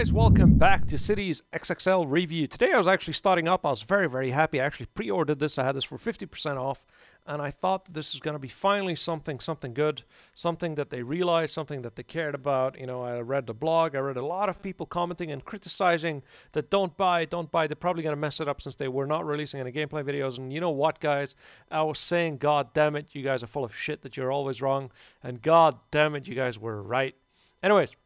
guys, welcome back to Cities XXL review. Today I was actually starting up. I was very happy. I actually pre-ordered this. I had this for 50% off, and I thought that this is going to be finally something good, something that they realized, something that they cared about. You know, I read the blog. I read a lot of people commenting and criticizing that don't buy. They're probably going to mess it up since they were not releasing any gameplay videos. And you know what, guys? I was saying, God damn it, you guys are full of shit, that you're always wrong, and God damn it, you guys were right. Anyways.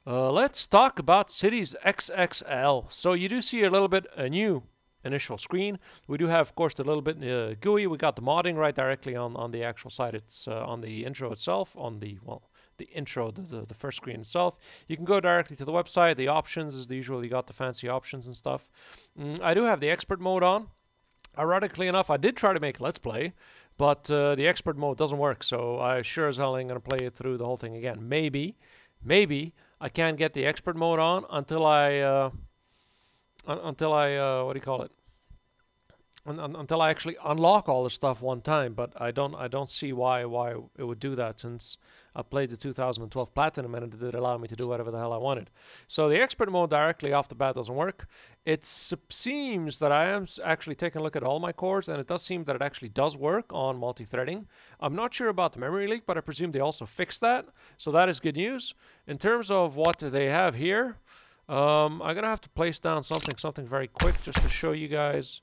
Let's talk about Cities XXL. So you do see a little bit a new initial screen. We do have, of course, the little bit GUI. We got the modding right directly on the actual site. It's on the intro itself, on the, well, the intro, the first screen itself. You can go directly to the website. The options, as usual, you got the fancy options and stuff. I do have the expert mode on. Ironically enough, I did try to make Let's Play, but the expert mode doesn't work. So I sure as hell ain't going to play it through the whole thing again. Maybe I can't get the expert mode on until I what do you call it? Until I actually unlock all the stuff one time. But I don't see why it would do that, since I played the 2012 Platinum and it did allow me to do whatever the hell I wanted. So the expert mode directly off the bat doesn't work. It seems that I am actually taking a look at all my cores, and it does seem that it actually does work on multi-threading. I'm not sure about the memory leak, but I presume they also fixed that. So that is good news. In terms of what they have here, I'm gonna have to place down something very quick just to show you guys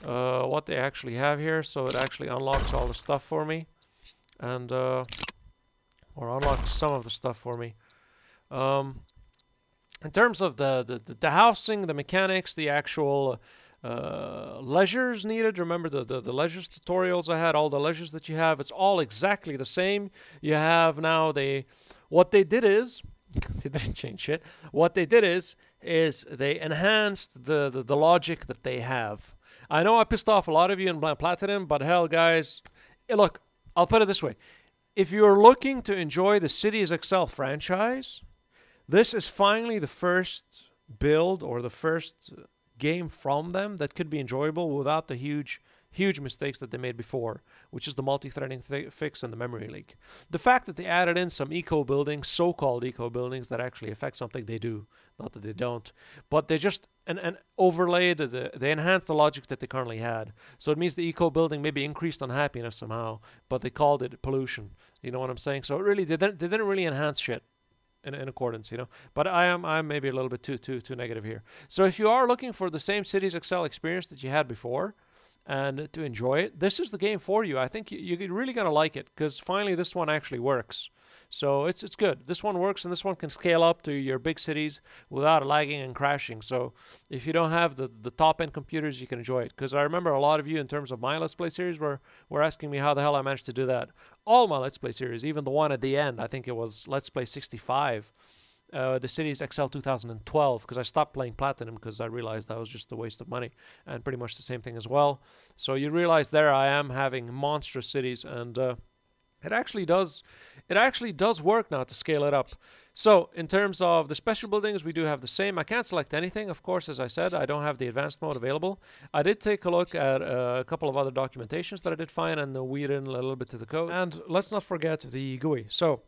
what they actually have here. So it actually unlocks all the stuff for me, and or unlocks some of the stuff for me. In terms of the housing, the mechanics, the actual leisures needed, remember the leisures tutorials I had, all the leisures that you have, it's all exactly the same. You have now what they did is, they didn't change shit. What they did is they enhanced the logic that they have. I know I pissed off a lot of you in Platinum, but hell, guys, look, I'll put it this way. If you're looking to enjoy the Cities XL franchise, this is finally the first build or the first game from them that could be enjoyable without the huge mistakes that they made before, which is the multi-threading fix and the memory leak. The fact that they added in some eco buildings, so-called eco buildings, that actually affect something, they do, not that they don't, but they just overlaid, they enhanced the logic that they currently had. So it means the eco building maybe increased unhappiness somehow, but they called it pollution. You know what I'm saying? So it really, they didn't really enhance shit in accordance, you know. But I'm maybe a little bit too negative here. So if you are looking for the same Cities XL experience that you had before, and to enjoy it, this is the game for you. I think you're really going to like it, because finally this one actually works. So it's good. This one works, and this one can scale up to your big cities without lagging and crashing. So if you don't have the top-end computers, you can enjoy it. Because I remember a lot of you, in terms of my Let's Play series, were asking me how the hell I managed to do that. All my Let's Play series, even the one at the end, I think it was Let's Play 65, the Cities XL 2012, because I stopped playing Platinum because I realized that was just a waste of money, and pretty much the same thing as well. So you realize there I am having monstrous cities, and it actually does work now to scale it up. So in terms of the special buildings, we do have the same. I can't select anything, of course. As I said, I don't have the advanced mode available. I did take a look at a couple of other documentations that I did find, and weed in a little bit to the code. And let's not forget the GUI. So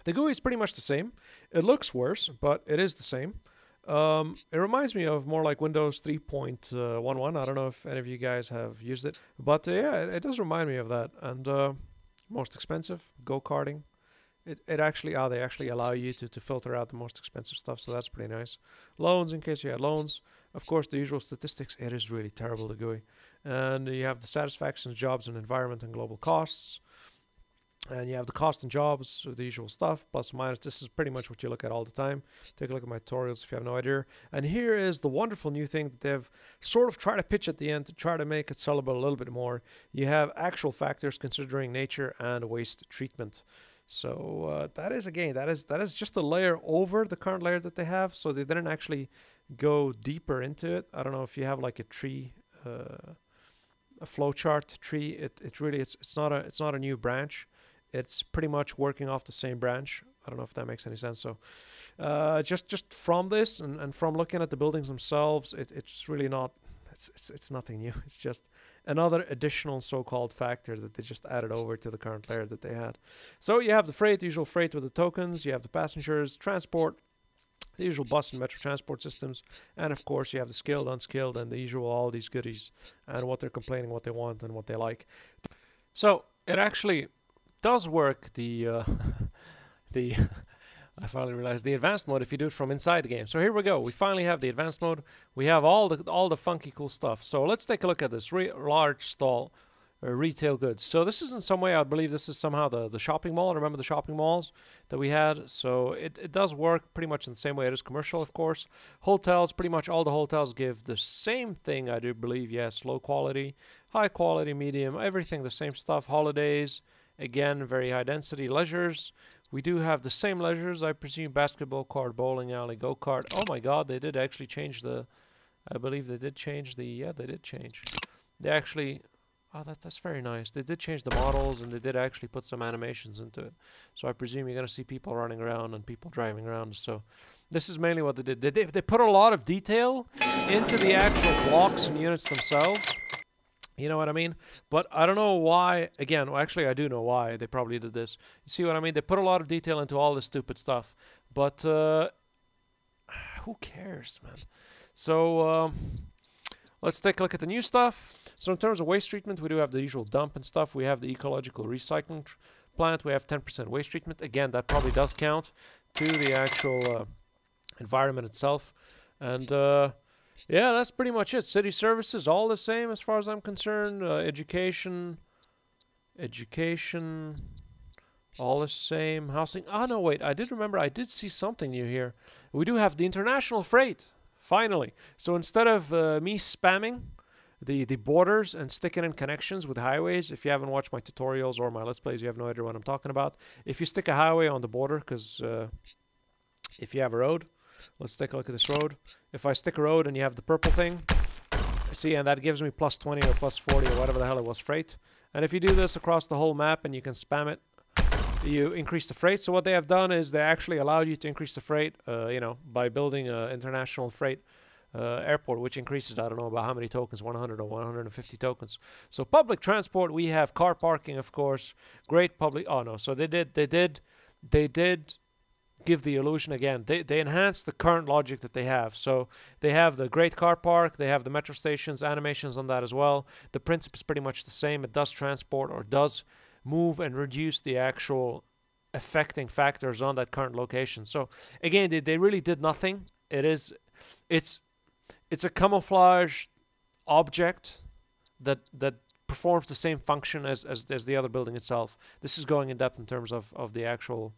the GUI is pretty much the same. It looks worse, but it is the same. It reminds me of more like Windows 3.11. I don't know if any of you guys have used it, but yeah, it does remind me of that. And most expensive, go-karting. They actually allow you to filter out the most expensive stuff, so that's pretty nice. Loans, in case you had loans. Of course, the usual statistics. It is really terrible, the GUI. And you have the satisfaction, jobs, and environment, and global costs. And you have the cost and jobs, the usual stuff, plus or minus. This is pretty much what you look at all the time. Take a look at my tutorials if you have no idea. And here is the wonderful new thing that they've sort of tried to pitch at the end to try to make it sellable a little bit more. You have actual factors considering nature and waste treatment. So that is, again, that is just a layer over the current layer that they have. So they didn't actually go deeper into it. I don't know if you have like a tree, a flowchart tree. It's not a new branch. It's pretty much working off the same branch. I don't know if that makes any sense. So just from this and from looking at the buildings themselves, it's really not, it's nothing new. It's just another additional so-called factor that they just added over to the current layer that they had. So you have the freight, the usual freight with the tokens. You have the passengers, transport, the usual bus and metro transport systems, and of course you have the skilled, unskilled, and the usual all these goodies, and what they're complaining, what they want, and what they like. So it actually does work. The the I finally realized the advanced mode if you do it from inside the game. So here we go. We finally have the advanced mode. We have all the funky cool stuff. So let's take a look at this large stall. Retail goods. So this is in some way, I believe this is somehow the shopping mall. Remember the shopping malls that we had? So it does work pretty much in the same way it is commercial, of course. Hotels, pretty much all the hotels give the same thing, I do believe. Yes, low quality, high quality, medium, everything the same stuff. Holidays, again, very high density. Leisures, we do have the same leisures, I presume. Basketball court, bowling alley, go-kart. Oh my god, they did actually change the, I believe they did change the, yeah, they did change. They actually... Oh, that's very nice. They did change the models, and they did actually put some animations into it. So I presume you're going to see people running around and people driving around. So this is mainly what they did. They put a lot of detail into the actual blocks and units themselves. You know what I mean? But I don't know why. Again, well, actually, I do know why they probably did this. You see what I mean? They put a lot of detail into all this stupid stuff. But who cares, man? So let's take a look at the new stuff. So in terms of waste treatment, we do have the usual dump and stuff. We have the ecological recycling plant. We have 10% waste treatment. Again, that probably does count to the actual environment itself. And yeah, that's pretty much it. City services, all the same as far as I'm concerned. Education, all the same. Housing. Oh, no, wait. I did remember. I did see something new here. We do have the international freight, finally. So instead of me spamming the borders and sticking in connections with highways, if you haven't watched my tutorials or my Let's Plays, you have no idea what I'm talking about. If you stick a highway on the border, because if you have a road, let's take a look at this road. If I stick a road and you have the purple thing, see, and that gives me plus 20 or plus 40 or whatever the hell it was freight. And if you do this across the whole map and you can spam it, you increase the freight. So what they have done is they actually allowed you to increase the freight, you know, by building an international freight airport, which increases, I don't know about how many tokens, 100 or 150 tokens. So public transport, we have car parking, of course, great public, oh no, so they did give the illusion again. They enhanced the current logic that they have. So they have the great car park, they have the metro stations, animations on that as well. The principle is pretty much the same. It does transport or does move and reduce the actual affecting factors on that current location. So again, they really did nothing. It's a camouflage object that performs the same function as the other building itself. This is going in depth in terms of the actual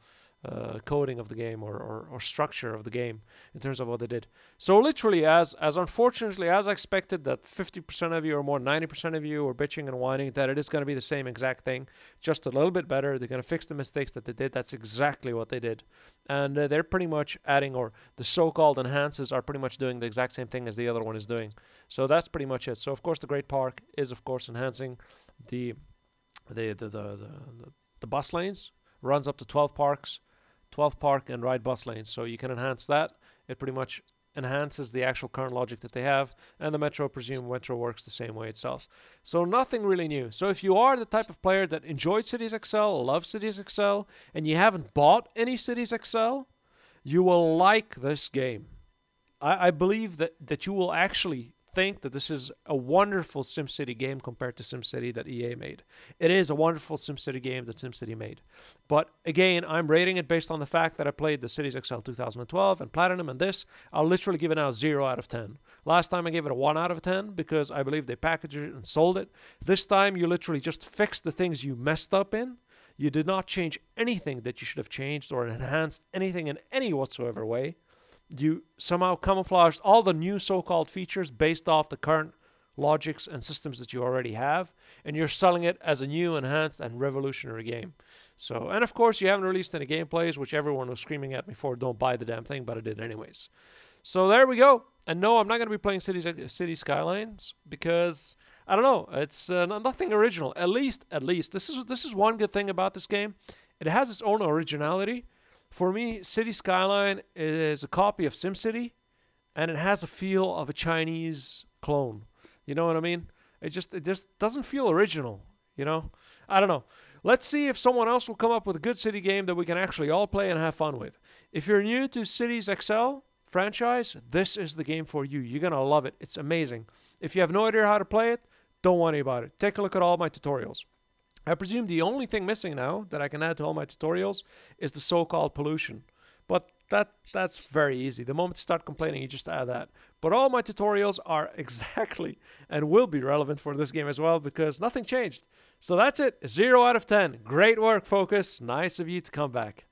coding of the game or structure of the game in terms of what they did. So literally, as unfortunately as I expected, that 50% of you or more, 90% of you were bitching and whining that it is going to be the same exact thing, just a little bit better. They're going to fix the mistakes that they did. That's exactly what they did. And they're pretty much adding, or the so-called enhances are pretty much doing the exact same thing as the other one is doing. So that's pretty much it. So of course the Great Park is of course enhancing the bus lanes, runs up to 12 park and ride bus lanes, so you can enhance that. It pretty much enhances the actual current logic that they have, and the metro, presume metro works the same way itself. So nothing really new. So if you are the type of player that enjoyed Cities XL, loves Cities XL, and you haven't bought any Cities XL, you will like this game. I believe that you will actually think that this is a wonderful SimCity game compared to SimCity that EA made. It is a wonderful SimCity game that SimCity made. But again, I'm rating it based on the fact that I played the Cities XL 2012 and Platinum, and this, I'll literally give it now 0 out of 10. Last time I gave it a 1 out of 10 because I believe they packaged it and sold it. This time you literally just fixed the things you messed up in. You did not change anything that you should have changed or enhanced anything in any whatsoever way. You somehow camouflaged all the new so-called features based off the current logics and systems that you already have, and you're selling it as a new, enhanced, and revolutionary game. So, and of course, you haven't released any gameplays, which everyone was screaming at me for, don't buy the damn thing, but I did anyways. So there we go. And no, I'm not going to be playing City Skylines because, I don't know, it's nothing original. At least, this is one good thing about this game. It has its own originality. For me, City Skyline is a copy of SimCity, and it has a feel of a Chinese clone. You know what I mean? It just doesn't feel original, you know? I don't know. Let's see if someone else will come up with a good city game that we can actually all play and have fun with. If you're new to Cities XL franchise, this is the game for you. You're going to love it. It's amazing. If you have no idea how to play it, don't worry about it. Take a look at all my tutorials. I presume the only thing missing now that I can add to all my tutorials is the so-called pollution. But that's very easy. The moment you start complaining, you just add that. But all my tutorials are exactly and will be relevant for this game as well because nothing changed. So that's it. 0 out of 10. Great work, Focus. Nice of you to come back.